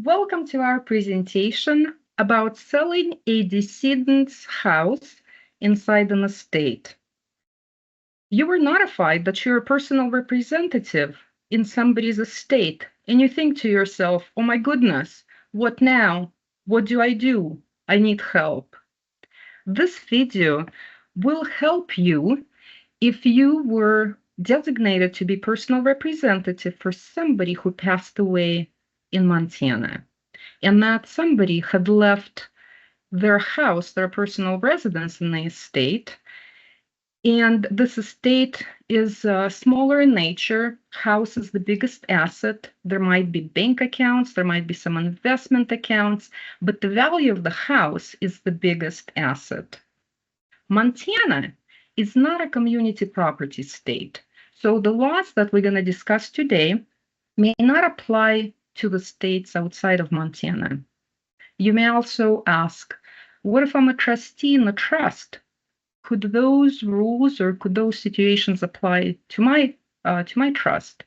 Welcome to our presentation about selling a decedent's house inside an estate. You were notified that you're a personal representative in somebody's estate, and you think to yourself, oh my goodness, what now? What do? I need help. This video will help you if you were designated to be personal representative for somebody who passed away in Montana, and that somebody had left their house, their personal residence in the estate. And this estate is smaller in nature. House is the biggest asset. There might be bank accounts, there might be some investment accounts, but the value of the house is the biggest asset. Montana is not a community property state. So the laws that we're going to discuss today may not apply to the states outside of Montana. You may also ask, what if I'm a trustee in a trust? Could those rules or could those situations apply to my trust?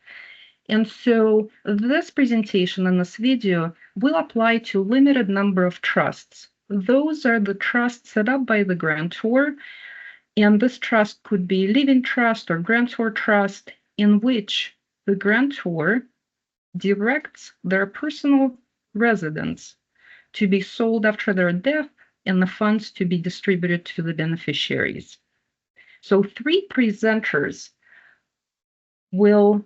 And so this presentation and this video will apply to a limited number of trusts. Those are the trusts set up by the grantor, and this trust could be living trust or grantor trust, in which the grantor directs their personal residence to be sold after their death and the funds to be distributed to the beneficiaries. So 3 presenters will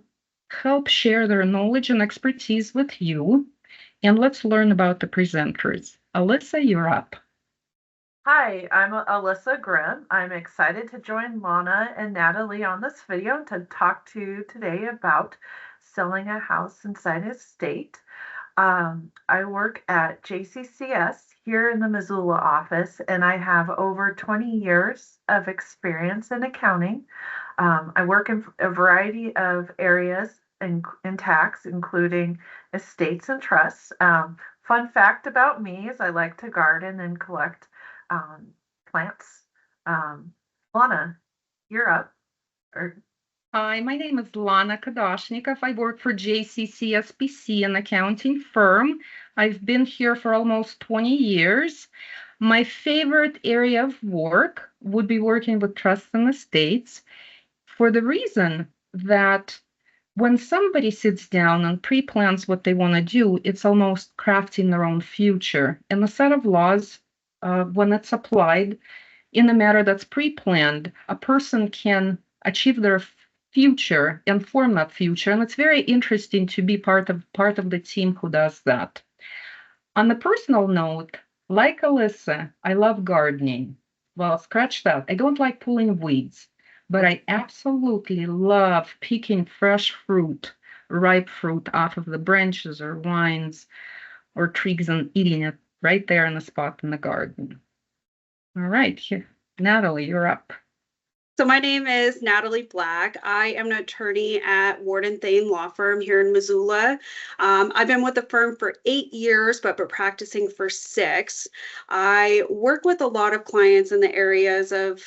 help share their knowledge and expertise with you. And let's learn about the presenters. Alyssa, you're up. Hi, I'm Alyssa Grimm. I'm excited to join Lana and Natalie on this video to talk to you today about selling a house inside a state. I work at JCCS here in the Missoula office, and I have over 20 years of experience in accounting. I work in a variety of areas in tax, including estates and trusts. Fun fact about me is I like to garden and collect plants. Lana, you're up. Hi, my name is Lana Kadashnikov. I work for JCCSPC, an accounting firm. I've been here for almost 20 years. My favorite area of work would be working with trusts and estates, for the reason that when somebody sits down and pre-plans what they want to do, it's almost crafting their own future. And the set of laws, when it's applied in a matter that's pre-planned, a person can achieve their future and form that future. And it's very interesting to be part of the team who does that. On the personal note, like Alyssa, I love gardening. Well, scratch that. I don't like pulling weeds, but I absolutely love picking fresh fruit, ripe fruit off of the branches or vines or twigs and eating it right there in the spot in the garden. All right, here, Natalie, you're up. So my name is Natalie Black. I am an attorney at Ward & Thane Law Firm here in Missoula. I've been with the firm for 8 years, but been practicing for 6. I work with a lot of clients in the areas of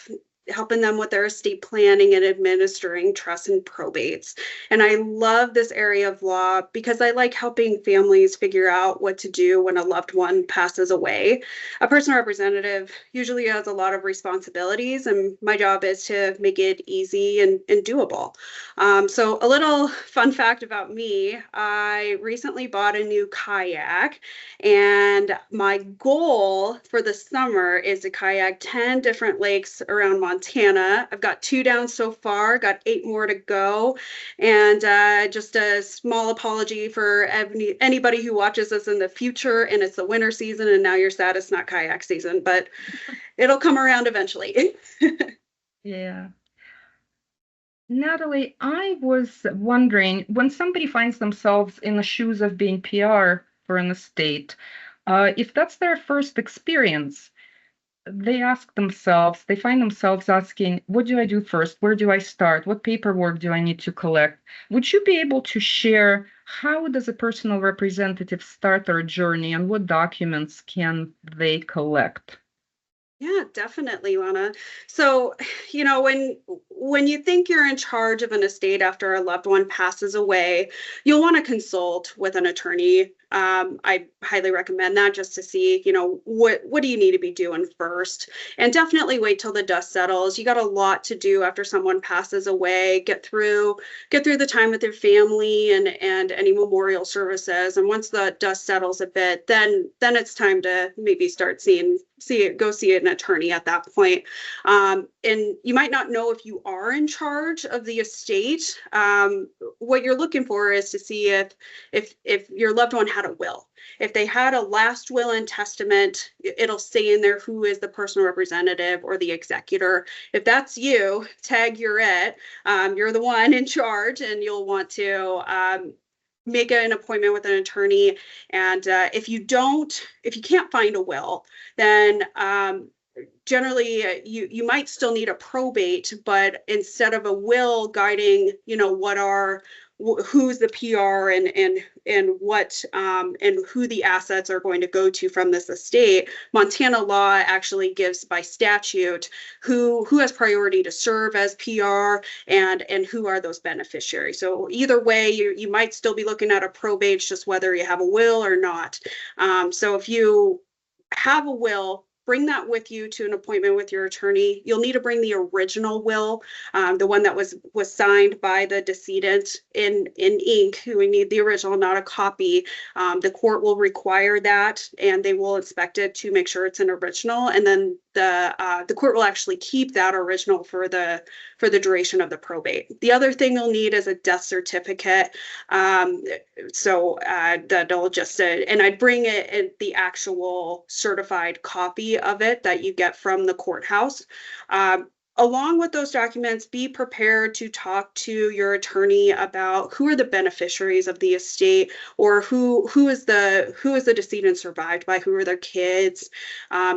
helping them with their estate planning and administering trusts and probates. And I love this area of law because I like helping families figure out what to do when a loved one passes away. A personal representative usually has a lot of responsibilities, and my job is to make it easy and doable. So a little fun fact about me, I recently bought a new kayak, and my goal for the summer is to kayak 10 different lakes around Montana. I've got 2 down so far, got 8 more to go. And just a small apology for anybody who watches this in the future and it's the winter season and now you're sad it's not kayak season, but it'll come around eventually. Yeah. Natalie, I was wondering, when somebody finds themselves in the shoes of being PR for an estate, if that's their first experience, they find themselves asking, what do I do first? Where do I start? What paperwork do I need to collect? Would you be able to share how does a personal representative start their journey and what documents can they collect? Yeah, definitely, Lana. So, when you think you're in charge of an estate after a loved one passes away, you'll want to consult with an attorney I highly recommend that just to see, what do you need to be doing first, and definitely wait till the dust settles. You got a lot to do after someone passes away. Get through the time with their family and any memorial services. And once the dust settles a bit, then it's time to maybe start go see an attorney at that point. And you might not know if you are in charge of the estate. What you're looking for is to see if your loved one had a will. If they had a last will and testament, it'll say in there who is the personal representative or the executor. If that's you, tag you're it. You're the one in charge, and you'll want to make an appointment with an attorney. And if you can't find a will, then generally you might still need a probate, but instead of a will guiding, who's the PR and what and who the assets are going to go to from this estate, Montana law actually gives by statute who has priority to serve as PR and who are those beneficiaries. So either way, you might still be looking at a probate, just whether you have a will or not. So if you have a will, bring that with you to an appointment with your attorney. You'll need to bring the original will, the one that was signed by the decedent in ink. We need the original, not a copy. The court will require that, and they will inspect it to make sure it's an original. And then the court will actually keep that original for the duration of the probate. The other thing you'll need is a death certificate. That'll just and I'd bring it the actual certified copy of it that you get from the courthouse. Along with those documents, be prepared to talk to your attorney about who are the beneficiaries of the estate, or who is the decedent survived by, who are their kids,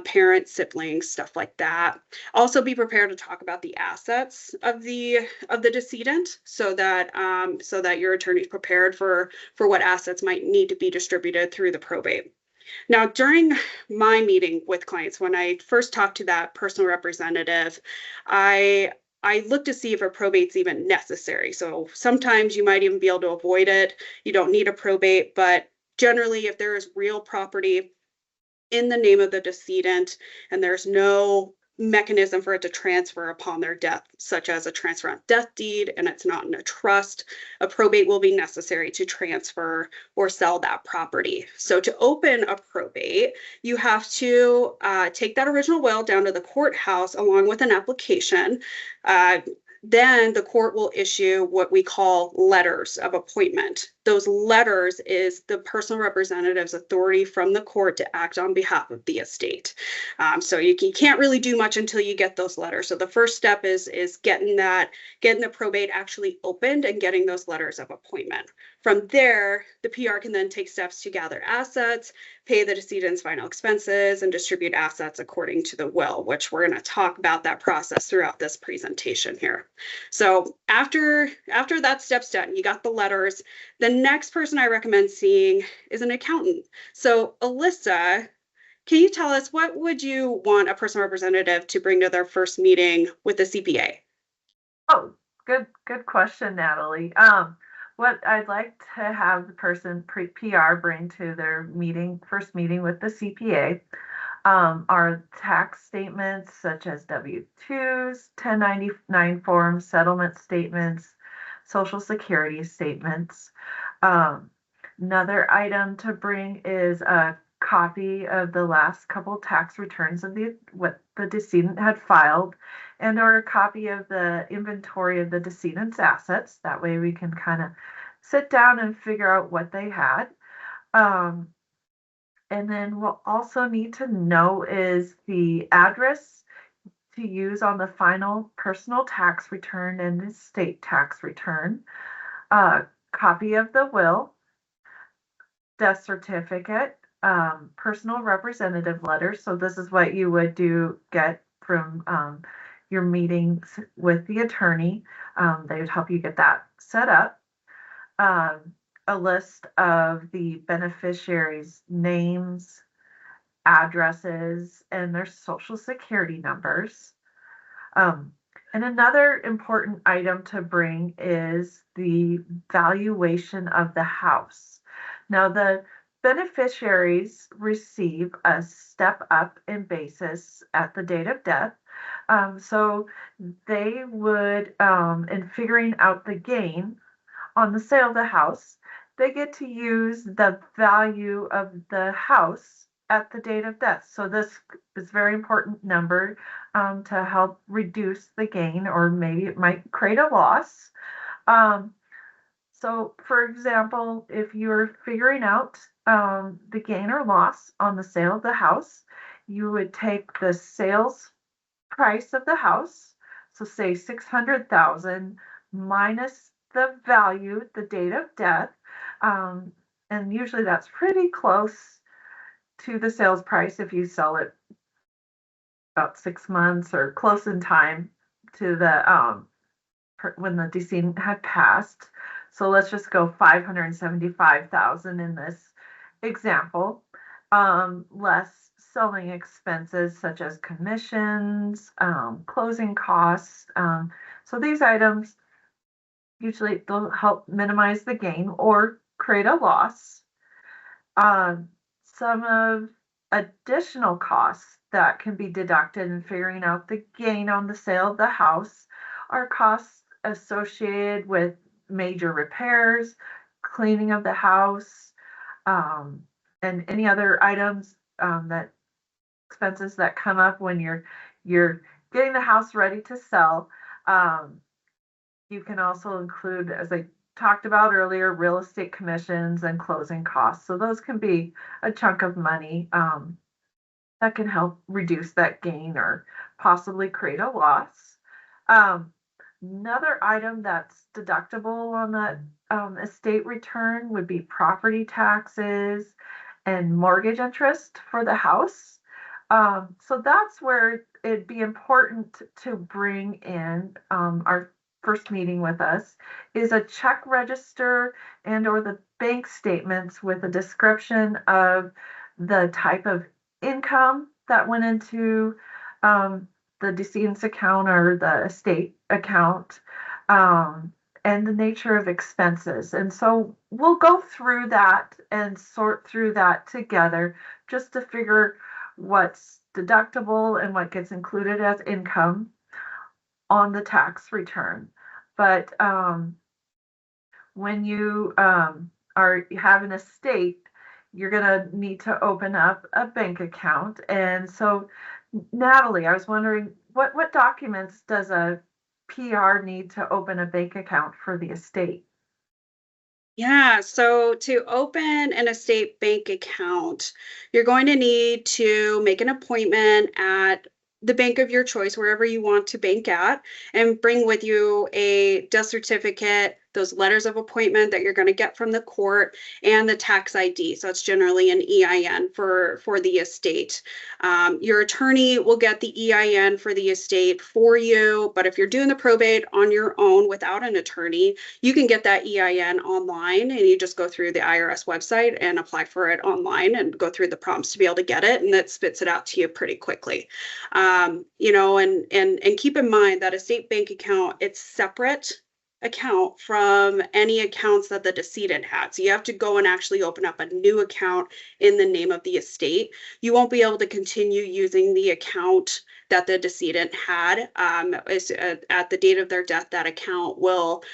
parents, siblings, stuff like that. Also, be prepared to talk about the assets of the decedent, so that your attorney is prepared for what assets might need to be distributed through the probate. Now, during my meeting with clients, when I first talked to that personal representative, I look to see if a probate's even necessary. So sometimes you might even be able to avoid it. You don't need a probate, but generally, if there is real property in the name of the decedent and there's no mechanism for it to transfer upon their death, such as a transfer on death deed, and it's not in a trust, a probate will be necessary to transfer or sell that property. So to open a probate, you have to take that original will down to the courthouse along with an application. Then the court will issue what we call letters of appointment. Those letters is the personal representative's authority from the court to act on behalf of the estate. So you can't really do much until you get those letters. So the first step is getting the probate actually opened and getting those letters of appointment. From there, the PR can then take steps to gather assets, pay the decedent's final expenses, and distribute assets according to the will, which we're going to talk about that process throughout this presentation here. So after that step's done, you got the letters, the next person I recommend seeing is an accountant. So Alyssa, can you tell us, what would you want a personal representative to bring to their first meeting with the CPA? Oh, good question, Natalie. What I'd like to have the person PR bring to their first meeting with the CPA are tax statements such as W-2s, 1099 forms, settlement statements, Social Security statements. Another item to bring is a copy of the last couple tax returns of what the decedent had filed, and or a copy of the inventory of the decedent's assets. That way we can kind of sit down and figure out what they had. And then we'll also need to know is the address to use on the final personal tax return and the state tax return, a copy of the will, death certificate, personal representative letter. So this is what you would get from your meetings with the attorney. They would help you get that set up. A list of the beneficiaries' names, addresses, and their Social Security numbers. And another important item to bring is the valuation of the house. Now, the beneficiaries receive a step up in basis at the date of death. So they would, in figuring out the gain on the sale of the house, they get to use the value of the house at the date of death. So this is a very important number to help reduce the gain, or maybe it might create a loss. So, for example, if you're figuring out the gain or loss on the sale of the house, you would take the sales price of the house, so say 600,000 minus the value, the date of death, and usually that's pretty close to the sales price if you sell it about 6 months or close in time to the when the decedent had passed. So let's just go 575,000 in this example, less selling expenses such as commissions, closing costs. So these items usually they'll help minimize the gain or create a loss. Some of additional costs that can be deducted in figuring out the gain on the sale of the house are costs associated with major repairs, cleaning of the house, and any other items that expenses that come up when you're getting the house ready to sell. You can also include, as I talked about earlier, real estate commissions and closing costs. So those can be a chunk of money that can help reduce that gain or possibly create a loss. Another item that's deductible on the estate return would be property taxes and mortgage interest for the house. So that's where it'd be important to bring in our first meeting with us is a check register and or the bank statements with a description of the type of income that went into the decedent's account or the estate account, and the nature of expenses. And so we'll go through that and sort through that together just to figure what's deductible and what gets included as income on the tax return. But when you are having a estate, you're going to need to open up a bank account. And so, Natalie, I was wondering, what documents does a PR need to open a bank account for the estate? Yeah, so to open an estate bank account, you're going to need to make an appointment at the bank of your choice, wherever you want to bank at, and bring with you a death certificate, those letters of appointment that you're going to get from the court, and the tax ID. So it's generally an EIN for the estate. Your attorney will get the EIN for the estate for you, but if you're doing the probate on your own without an attorney, you can get that EIN online, and you just go through the IRS website and apply for it online and go through the prompts to be able to get it, and it spits it out to you pretty quickly. And keep in mind that estate bank account, it's separate account from any accounts that the decedent had. So you have to go and actually open up a new account in the name of the estate. You won't be able to continue using the account that the decedent had. At the date of their death, that account will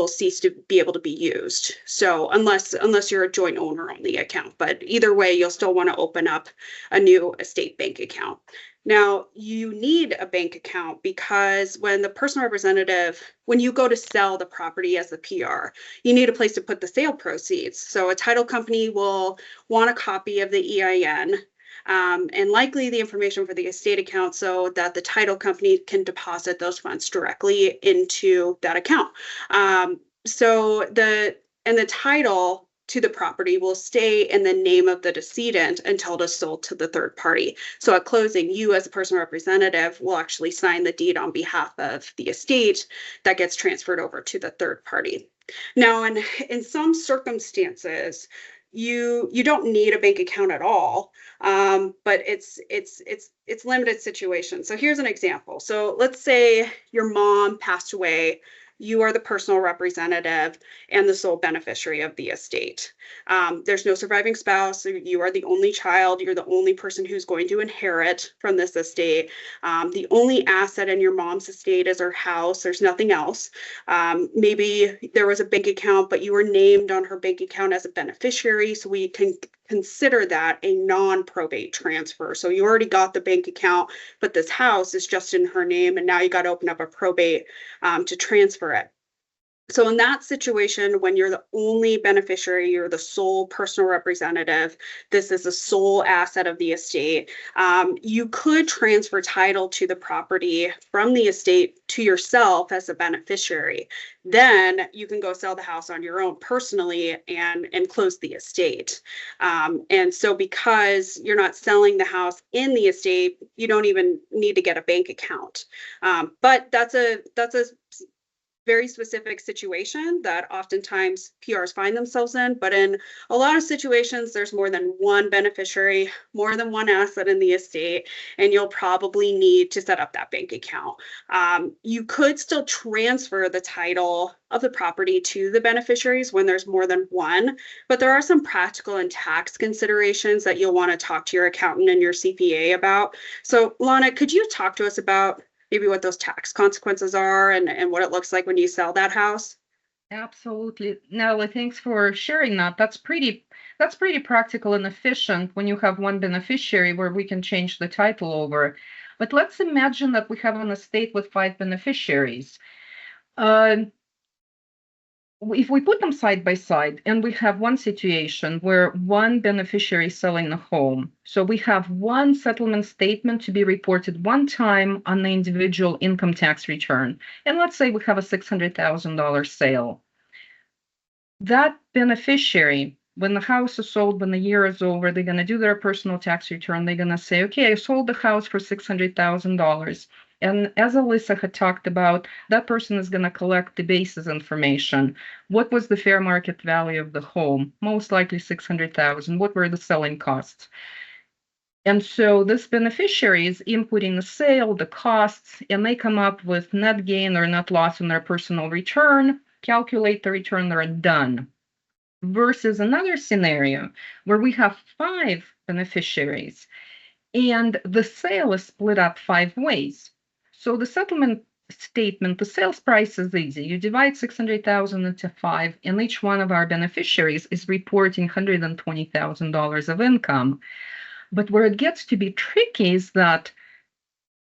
cease to be able to be used. So unless you're a joint owner on the account, but either way, you'll still want to open up a new estate bank account. Now, you need a bank account because when the personal representative, when you go to sell the property as the PR, you need a place to put the sale proceeds. So a title company will want a copy of the EIN, and likely the information for the estate account so that the title company can deposit those funds directly into that account. So the title to the property will stay in the name of the decedent until it is sold to the third party. So at closing, you as a personal representative will actually sign the deed on behalf of the estate that gets transferred over to the third party. Now, in some circumstances, you don't need a bank account at all, but it's limited situations. So here's an example. So let's say your mom passed away you are the personal representative and the sole beneficiary of the estate. There's no surviving spouse. You are the only child. You're the only person who's going to inherit from this estate. The only asset in your mom's estate is her house. There's nothing else. Maybe there was a bank account, but you were named on her bank account as a beneficiary. So we can consider that a non-probate transfer. So you already got the bank account, but this house is just in her name, and now you got to open up a probate to transfer it. So in that situation, when you're the only beneficiary, you're the sole personal representative, this is a sole asset of the estate, you could transfer title to the property from the estate to yourself as a beneficiary. Then you can go sell the house on your own personally and close the estate. And so because you're not selling the house in the estate, you don't even need to get a bank account. But that's a very specific situation that oftentimes PRs find themselves in. But in a lot of situations, there's more than one beneficiary, more than one asset in the estate, and you'll probably need to set up that bank account. You could still transfer the title of the property to the beneficiaries when there's more than one, but there are some practical and tax considerations that you'll want to talk to your accountant and your CPA about. So Lana, could you talk to us about maybe what those tax consequences are and what it looks like when you sell that house? Absolutely. Natalie, thanks for sharing that. That's pretty practical and efficient when you have one beneficiary where we can change the title over. But let's imagine that we have an estate with 5 beneficiaries. If we put them side by side and we have one situation where one beneficiary is selling the home, so we have one settlement statement to be reported one time on the individual income tax return. And let's say we have a $600,000 sale. That beneficiary, when the house is sold, when the year is over, they're going to do their personal tax return. They're going to say, okay, I sold the house for $600,000. And as Alyssa had talked about, that person is going to collect the basis information. What was the fair market value of the home? Most likely 600,000. What were the selling costs? And so this beneficiary is inputting the sale, the costs, and they come up with net gain or net loss in their personal return, calculate the return, they're done. Versus another scenario where we have 5 beneficiaries and the sale is split up 5 ways. So the settlement statement, the sales price is easy. You divide 600,000 into 5, and each one of our beneficiaries is reporting $120,000 of income. But where it gets to be tricky is that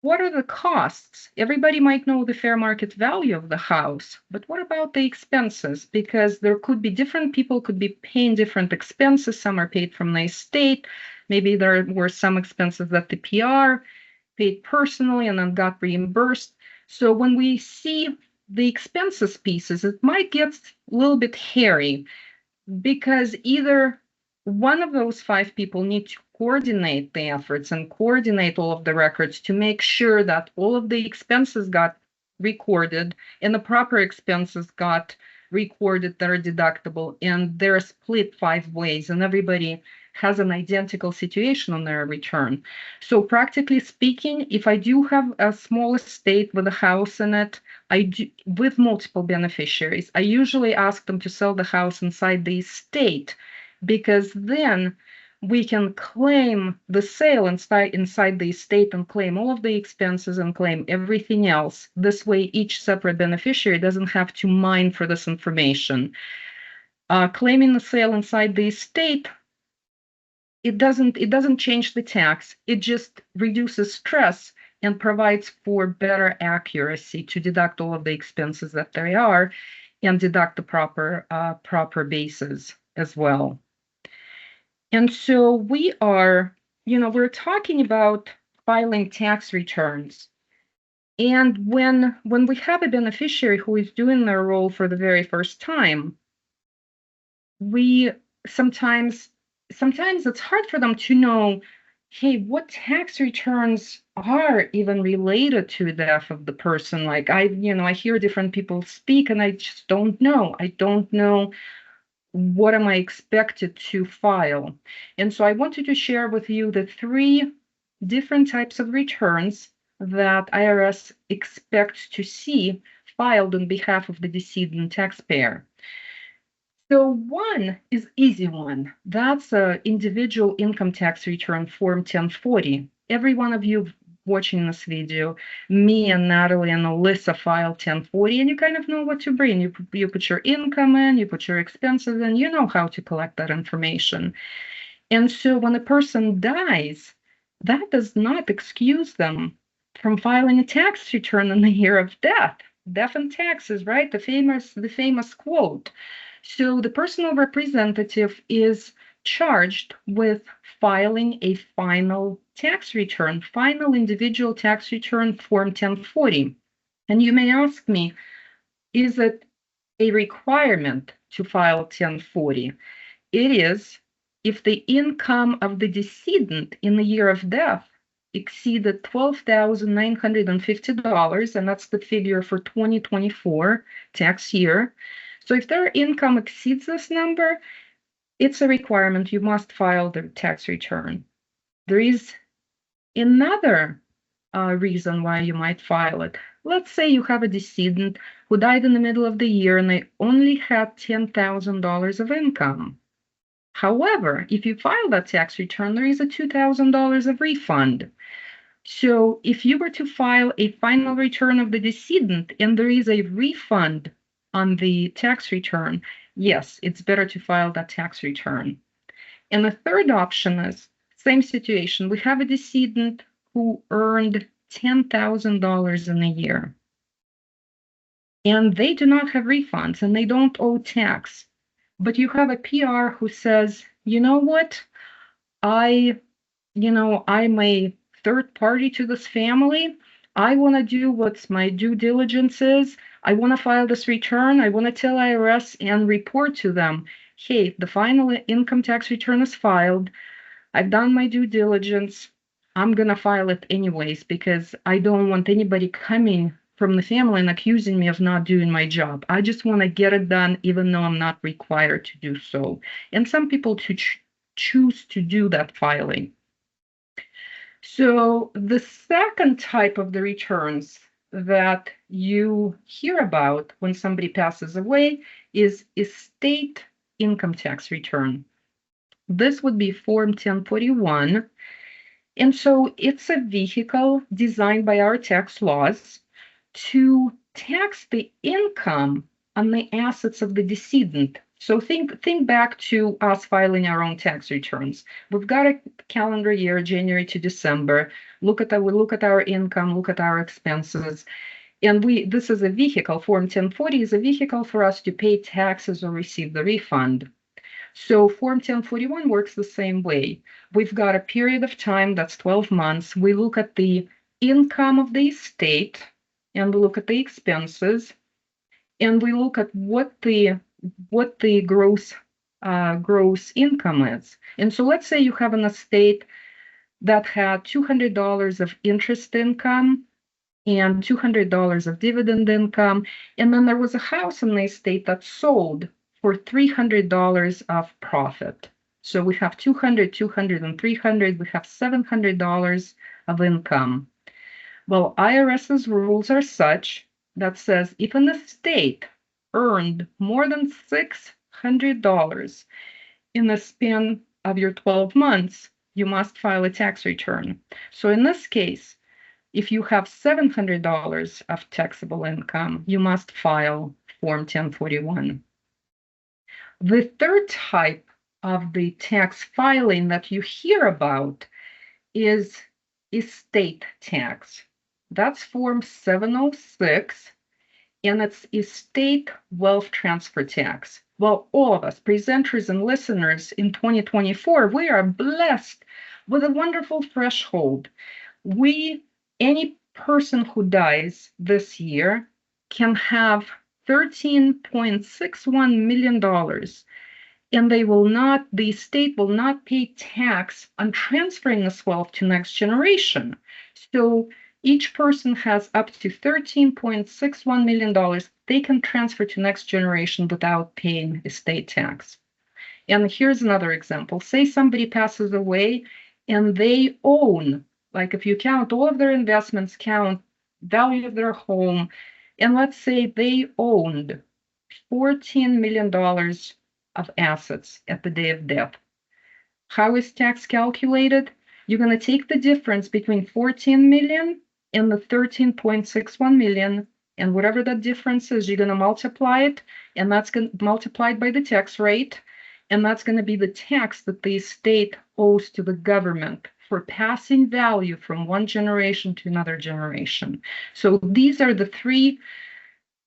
what are the costs? Everybody might know the fair market value of the house, but what about the expenses? Because there could be different people could be paying different expenses. Some are paid from the estate. Maybe there were some expenses that the PR paid personally and then got reimbursed. So when we see the expenses pieces, it might get a little bit hairy because either one of those 5 people need to coordinate the efforts and coordinate all of the records to make sure that all of the expenses got recorded and the proper expenses got recorded that are deductible, and they're split 5 ways, and everybody has an identical situation on their return. So practically speaking, if I do have a small estate with a house in it, with multiple beneficiaries, I usually ask them to sell the house inside the estate, because then we can claim the sale inside the estate and claim all of the expenses and claim everything else. This way, each separate beneficiary doesn't have to mine for this information. Claiming the sale inside the estate, it doesn't change the tax. It just reduces stress and provides for better accuracy to deduct all of the expenses that there are and deduct the proper basis as well. And so we're talking about filing tax returns. And when we have a beneficiary who is doing their role for the very first time, we sometimes it's hard for them to know, hey, what tax returns are even related to the death of the person. Like I hear different people speak and I just don't know. I don't know what am I expected to file. And so I wanted to share with you the 3 different types of returns that IRS expects to see filed on behalf of the decedent taxpayer. So one is easy one. That's a individual income tax return form 1040. Every one of you watching this video, me and Natalie and Alyssa filed 1040, and you kind of know what to bring. You put your income in, you put your expenses in, you know how to collect that information. And so when a person dies, that does not excuse them from filing a tax return in the year of death. Death and taxes, right? The famous quote. So the personal representative is charged with filing a final tax return, final individual tax return form 1040. And you may ask me, is it a requirement to file 1040? It is if the income of the decedent in the year of death exceeded $12,950, and that's the figure for 2024 tax year. So if their income exceeds this number, it's a requirement. You must file the tax return. There is another reason why you might file it. Let's say you have a decedent who died in the middle of the year and they only had $10,000 of income. However, if you file that tax return, there is a $2,000 of refund. So if you were to file a final return of the decedent and there is a refund on the tax return, yes, it's better to file that tax return. And the third option is same situation. We have a decedent who earned $10,000 in a year, and they do not have refunds and they don't owe tax. But you have a PR who says, you know what? I'm a third party to this family. I want to do what's my due diligence is. I want to file this return. I want to tell IRS and report to them, hey, the final income tax return is filed. I've done my due diligence. I'm going to file it anyways because I don't want anybody coming from the family and accusing me of not doing my job. I just want to get it done even though I'm not required to do so. And some people choose to do that filing. So the second type of the returns that you hear about when somebody passes away is estate income tax return. This would be Form 1041. And so it's a vehicle designed by our tax laws to tax the income on the assets of the decedent. So think back to us filing our own tax returns. We've got a calendar year, January to December. We look at our income, look at our expenses. And this is a vehicle, Form 1040 is a vehicle for us to pay taxes or receive the refund. So Form 1041 works the same way. We've got a period of time that's 12 months. We look at the income of the estate, and we look at the expenses, and we look at what the gross income is. And so let's say you have an estate that had $200 of interest income and $200 of dividend income, and then there was a house in the estate that sold for $300 of profit. So we have 200, and 300, we have $700 of income. Well, IRS's rules are such that says if an estate earned more than $600 in the span of your 12 months, you must file a tax return. So in this case, if you have $700 of taxable income, you must file Form 1041. The third type of the tax filing that you hear about is estate tax. That's Form 706, and it's estate wealth transfer tax. Well, all of us, presenters and listeners in 2024, we are blessed with a wonderful threshold. Any person who dies this year can have $13.61 million, and the estate will not pay tax on transferring this wealth to next generation. So each person has up to $13.61 million they can transfer to next generation without paying estate tax. And here's another example. Say somebody passes away and they own, like if you count all of their investments, count value of their home, And let's say they owned $14 million of assets at the day of death. How is tax calculated? You're going to take the difference between 14 million and the 13.61 million, and whatever that difference is, you're going to multiply it, and that's going to multiplied by the tax rate, and that's going to be the tax that the estate owes to the government for passing value from one generation to another generation. So these are the three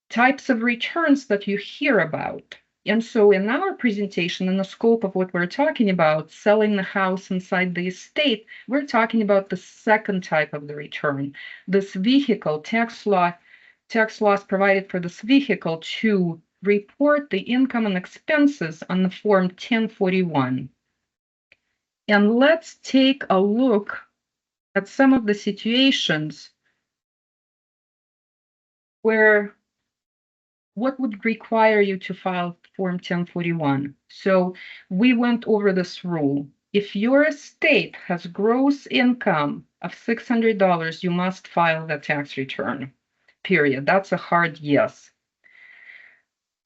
types of returns that you hear about. And so in our presentation, in the scope of what we're talking about, selling the house inside the estate, we're talking about the second type of the return. This vehicle, tax laws provided for this vehicle to report the income and expenses on the Form 1041. And let's take a look at some of the situations where what would require you to file Form 1041? So we went over this rule. If your estate has gross income of $600, you must file the tax return, period. That's a hard yes.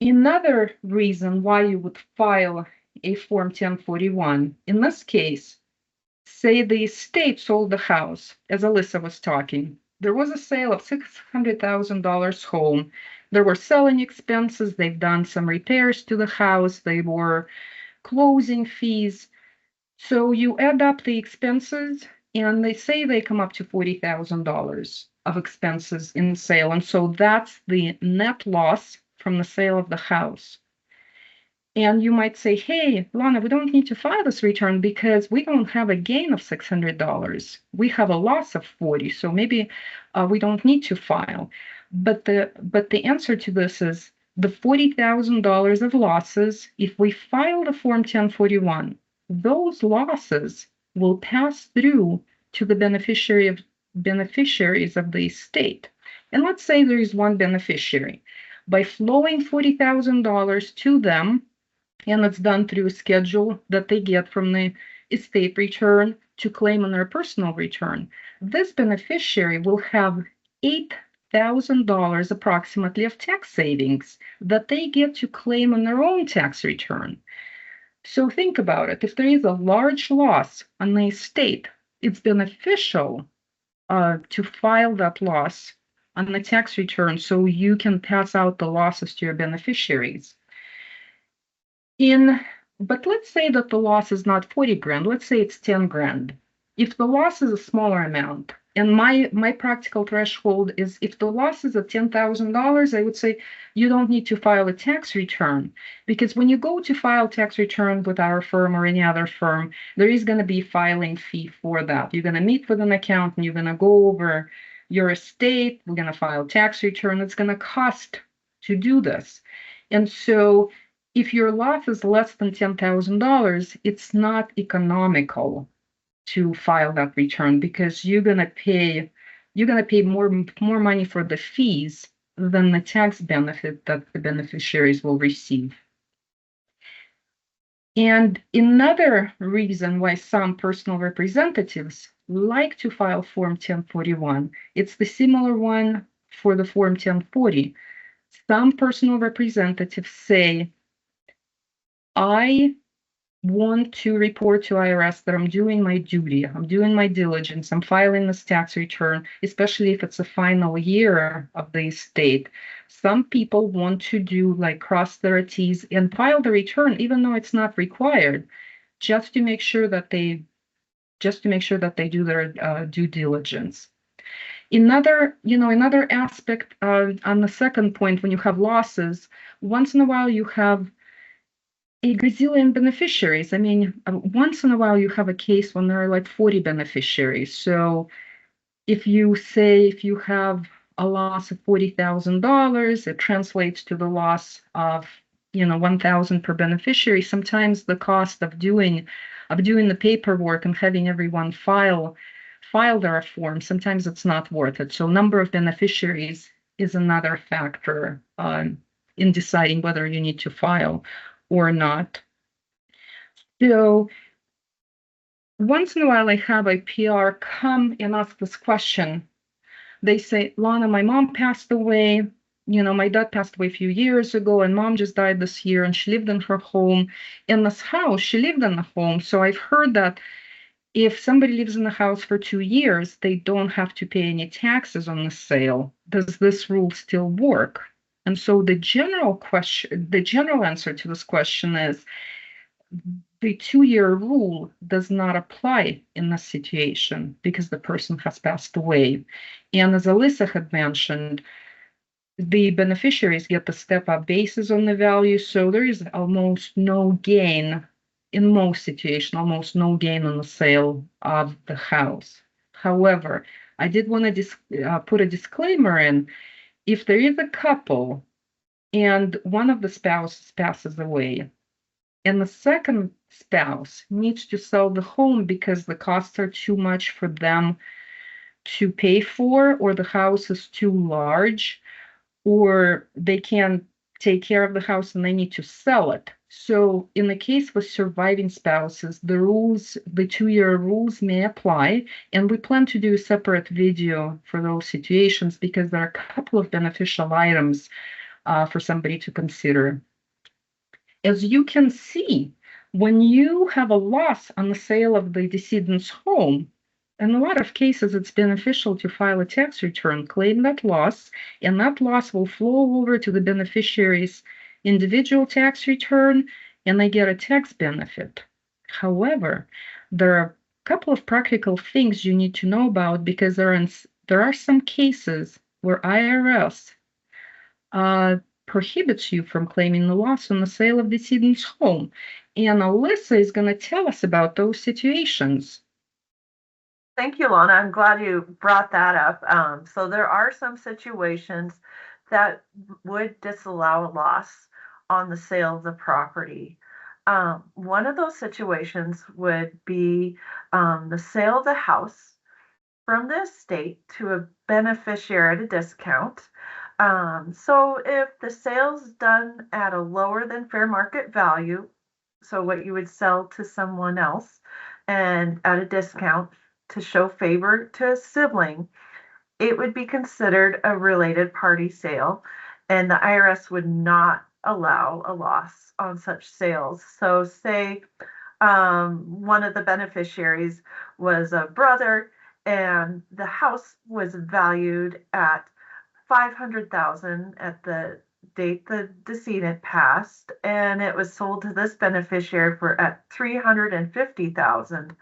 Another reason why you would file a Form 1041, in this case, say the estate sold the house, as Alyssa was talking. There was a sale of $600,000 home. There were selling expenses. They've done some repairs to the house. They were closing fees. So you add up the expenses, and they say they come up to $40,000 of expenses in sale. And so that's the net loss from the sale of the house. And you might say, hey, Lana, we don't need to file this return because we don't have a gain of $600. We have a loss of 40, so maybe we don't need to file. But the answer to this is the $40,000 of losses, if we file the Form 1041, those losses will pass through to the beneficiaries of the estate. And let's say there is one beneficiary. By flowing $40,000 to them, and it's done through a schedule that they get from the estate return to claim on their personal return. This beneficiary will have $8,000 approximately of tax savings that they get to claim on their own tax return. So think about it. If there is a large loss on the estate, it's beneficial to file that loss on the tax return so you can pass out the losses to your beneficiaries. But let's say that the loss is not 40 grand, let's say it's 10 grand. If the loss is a smaller amount, and my practical threshold is if the loss is at $10,000, I would say you don't need to file a tax return, because when you go to file tax return with our firm or any other firm, there is going to be filing fee for that. You're going to meet with an accountant, you're going to go over your estate, we're going to file tax return. It's going to cost to do this. And so if your loss is less than $10,000, it's not economical to file that return because you're gonna pay more money for the fees than the tax benefit that the beneficiaries will receive. And another reason why some personal representatives like to file Form 1041, it's the similar one for the Form 1040. Some personal representatives say, I want to report to IRS that I'm doing my duty, I'm doing my diligence, I'm filing this tax return, especially if it's a final year of the estate. Some people want to do like cross their T's and file the return, even though it's not required, just to make sure that they do their due diligence. Another aspect on the second point, when you have losses, once in a while you have a gazillion beneficiaries. I mean, once in a while you have a case when there are like 40 beneficiaries. So if you have a loss of $40,000, it translates to the loss of, $1,000 per beneficiary. Sometimes the cost of doing the paperwork and having everyone file their form, sometimes it's not worth it. So number of beneficiaries is another factor in deciding whether you need to file or not. So once in a while I have a PR come and ask this question. They say, Lana, my mom passed away. my dad passed away a few years ago, and mom just died this year, and she lived in her home. In this house, she lived in the home. So I've heard that if somebody lives in the house for 2 years, they don't have to pay any taxes on the sale. Does this rule still work? And so the general answer to this question is the 2-year rule does not apply in this situation because the person has passed away. And as Alyssa had mentioned, the beneficiaries get the step-up basis on the value, so there is almost no gain in most situations, almost no gain on the sale of the house. However, I did want to put a disclaimer in. If there is a couple and one of the spouses passes away, and the second spouse needs to sell the home because the costs are too much for them to pay for, or the house is too large, or they can't take care of the house and they need to sell it. So in the case with surviving spouses, the 2-year rules may apply, and we plan to do a separate video for those situations because there are a couple of beneficial items for somebody to consider. As you can see, when you have a loss on the sale of the decedent's home, in a lot of cases, it's beneficial to file a tax return, claim that loss, and that loss will flow over to the beneficiary's individual tax return, and they get a tax benefit. However, there are a couple of practical things you need to know about because there are some cases where IRS prohibits you from claiming the loss on the sale of the decedent's home. And Alyssa is going to tell us about those situations. Thank you, Lana. I'm glad you brought that up. So there are some situations that would disallow a loss on the sale of the property. One of those situations would be the sale of the house from the estate to a beneficiary at a discount. So if the sale's done at a lower than fair market value, so what you would sell to someone else, and at a discount to show favor to a sibling, it would be considered a related party sale, and the IRS would not allow a loss on such sales. So say one of the beneficiaries was a brother, and the house was valued at $500,000 at the date the decedent passed, and it was sold to this beneficiary for at $350,000.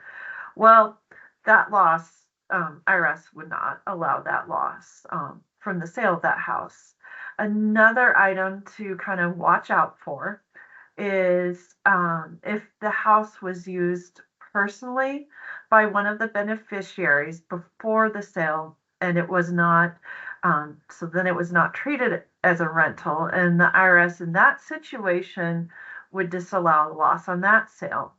Well, that loss, IRS would not allow that loss from the sale of that house. Another item to kind of watch out for is if the house was used personally by one of the beneficiaries before the sale, and it was not, so then it was not treated as a rental, and the IRS in that situation would disallow loss on that sale.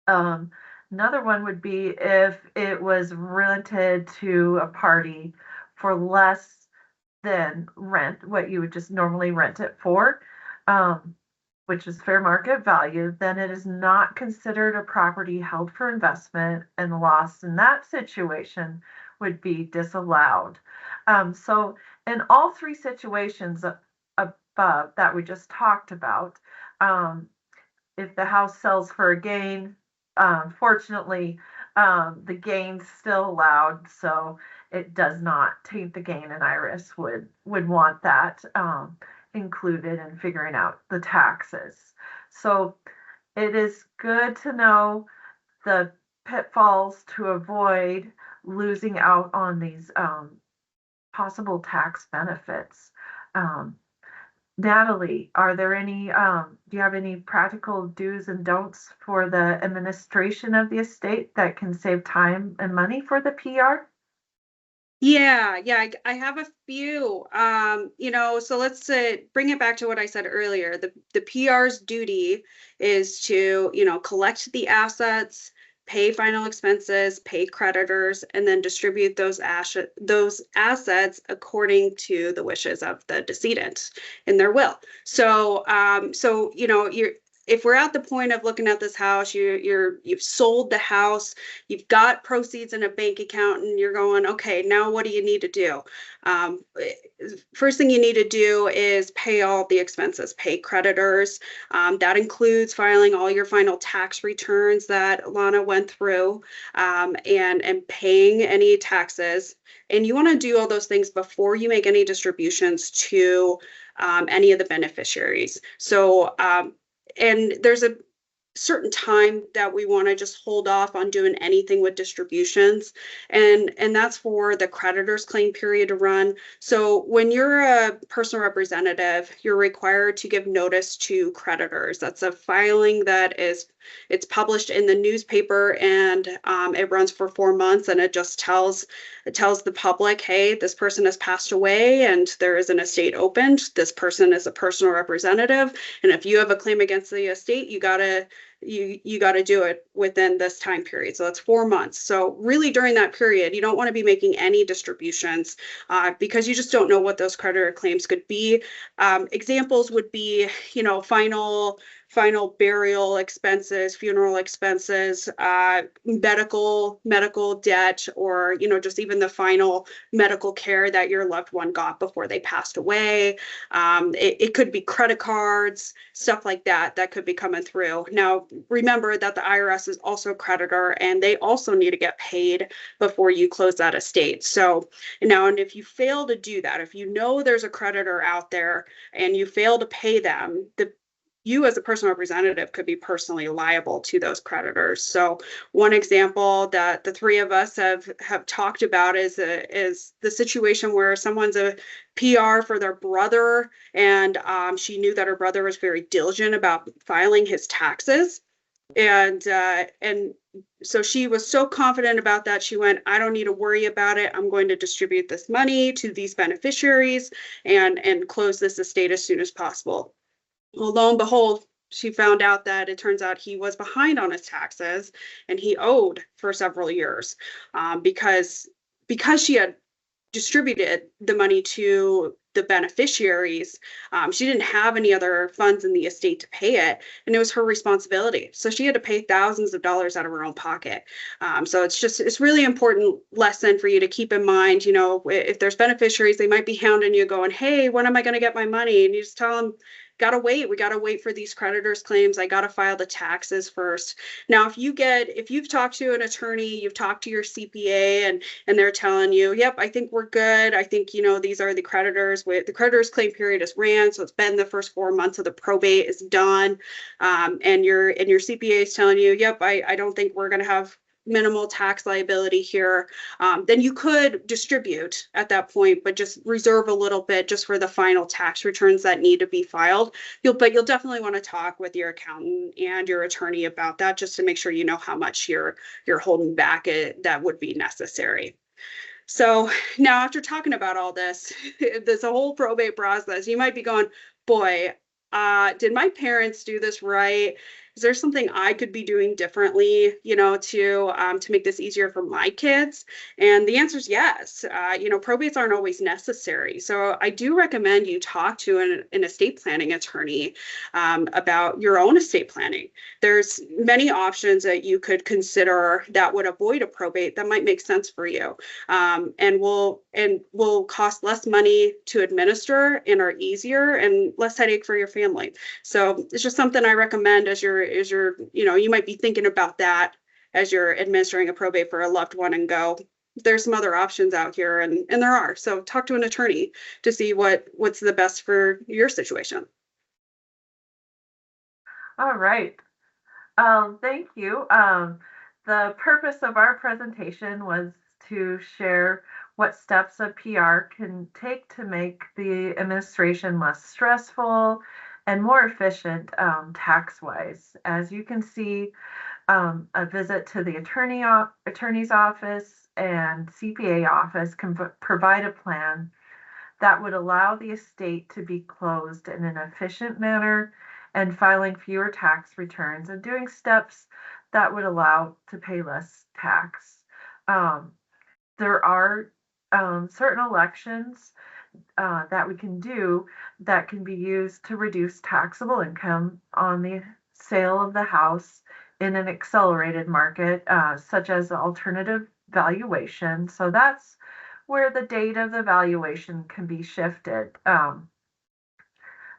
Another one would be if it was rented to a party for less than rent, what you would just normally rent it for, which is fair market value, then it is not considered a property held for investment, and loss in that situation would be disallowed. So in all three situations above that we just talked about, if the house sells for a gain, fortunately, the gain's still allowed, so it does not taint the gain, and IRS would want that included in figuring out the taxes. So it is good to know the pitfalls to avoid losing out on these possible tax benefits. Natalie, are there any, do you have any practical do's and don'ts for the administration of the estate that can save time and money for the PR? Yeah, I have a few. So let's bring it back to what I said earlier. The PR's duty is to, collect the assets, pay final expenses, pay creditors, and then distribute those assets according to the wishes of the decedent in their will. So, if we're at the point of looking at this house, you've sold the house, you've got proceeds in a bank account, and you're going, okay, now what do you need to do? Um, First thing you need to do is pay all the expenses, pay creditors. That includes filing all your final tax returns that Lana went through, and paying any taxes. And you want to do all those things before you make any distributions to any of the beneficiaries. So and there's a certain time that we want to just hold off on doing anything with distributions, and that's for the creditor's claim period to run. So when you're a personal representative, you're required to give notice to creditors. That's a filing that it's published in the newspaper, and it runs for 4 months, and it just tells the public, hey, this person has passed away and there is an estate opened. This person is a personal representative, and if you have a claim against the estate, you gotta do it within this time period. So that's 4 months. So really during that period, you don't want to be making any distributions because you just don't know what those creditor claims could be. Examples would be, final burial expenses, funeral expenses, medical debt, or just even the final medical care that your loved one got before they passed away. It could be credit cards, stuff like that could be coming through. Now, remember that the IRS is also a creditor, and they also need to get paid before you close that estate. So now, and if you fail to do that, if you know there's a creditor out there and you fail to pay them, you as a personal representative could be personally liable to those creditors. So one example that the three of us have talked about is the situation where someone's a PR for their brother, and she knew that her brother was very diligent about filing his taxes. And so she was so confident about that, she went, I don't need to worry about it. I'm going to distribute this money to these beneficiaries and close this estate as soon as possible. Well, lo and behold, she found out that it turns out he was behind on his taxes and he owed for several years because she had distributed the money to the beneficiaries. She didn't have any other funds in the estate to pay it, and it was her responsibility. So she had to pay thousands of dollars out of her own pocket. So it's really important lesson for you to keep in mind. If there's beneficiaries, they might be hounding you going, hey, when am I going to get my money? And you just tell them, we gotta wait for these creditors' claims. I gotta file the taxes first. Now, if you've talked to an attorney, you've talked to your CPA, and they're telling you, yep, I think we're good. I think, these are the creditors. The creditors' claim period is ran, so it's been the first 4 months of the probate is done. And your CPA is telling you, yep, I don't think we're gonna have minimal tax liability here, then you could distribute at that point, but just reserve a little bit just for the final tax returns that need to be filed. But you'll definitely want to talk with your accountant and your attorney about that, just to make sure you know how much you're holding back that would be necessary. So now, after talking about all this whole probate process, you might be going, boy, did my parents do this right? Is there something I could be doing differently, to make this easier for my kids? And the answer is yes. Probates aren't always necessary. So I do recommend you talk to an estate planning attorney about your own estate planning. There's many options that you could consider that would avoid a probate that might make sense for you, and will cost less money to administer and are easier and less headache for your family. So it's just something I recommend as you might be thinking about that as you're administering a probate for a loved one, and go, there's some other options out here, and there are. So talk to an attorney to see what's the best for your situation. All right. Thank you. The purpose of our presentation was to share what steps a PR can take to make the administration less stressful and more efficient tax-wise. As you can see, a visit to the attorney's office and CPA office can provide a plan that would allow the estate to be closed in an efficient manner and filing fewer tax returns and doing steps that would allow to pay less tax. There are certain elections that we can do that can be used to reduce taxable income on the sale of the house in an accelerated market, such as alternative valuation. So that's where the date of the valuation can be shifted.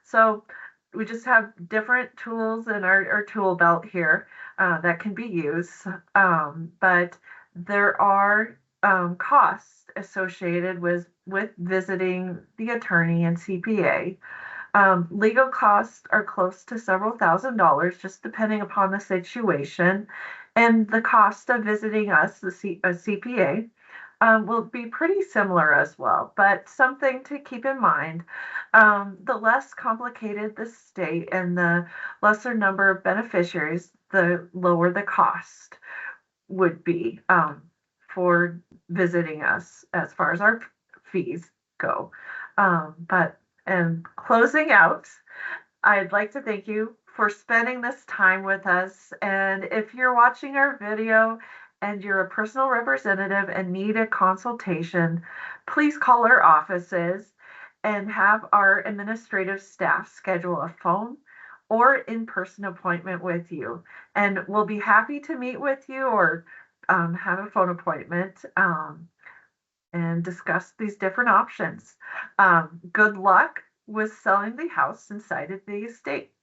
So we just have different tools in our tool belt here that can be used, but there are costs associated with visiting the attorney and CPA. Legal costs are close to several $1,000s, just depending upon the situation. And the cost of visiting us, a CPA, will be pretty similar as well. But something to keep in mind, the less complicated the state and the lesser number of beneficiaries, the lower the cost would be for visiting us as far as our fees go. But and closing out, I'd like to thank you for spending this time with us. And if you're watching our video and you're a personal representative and need a consultation, please call our offices and have our administrative staff schedule a phone or in-person appointment with you. And we'll be happy to meet with you or have a phone appointment and discuss these different options. Good luck with selling the house inside of the estate.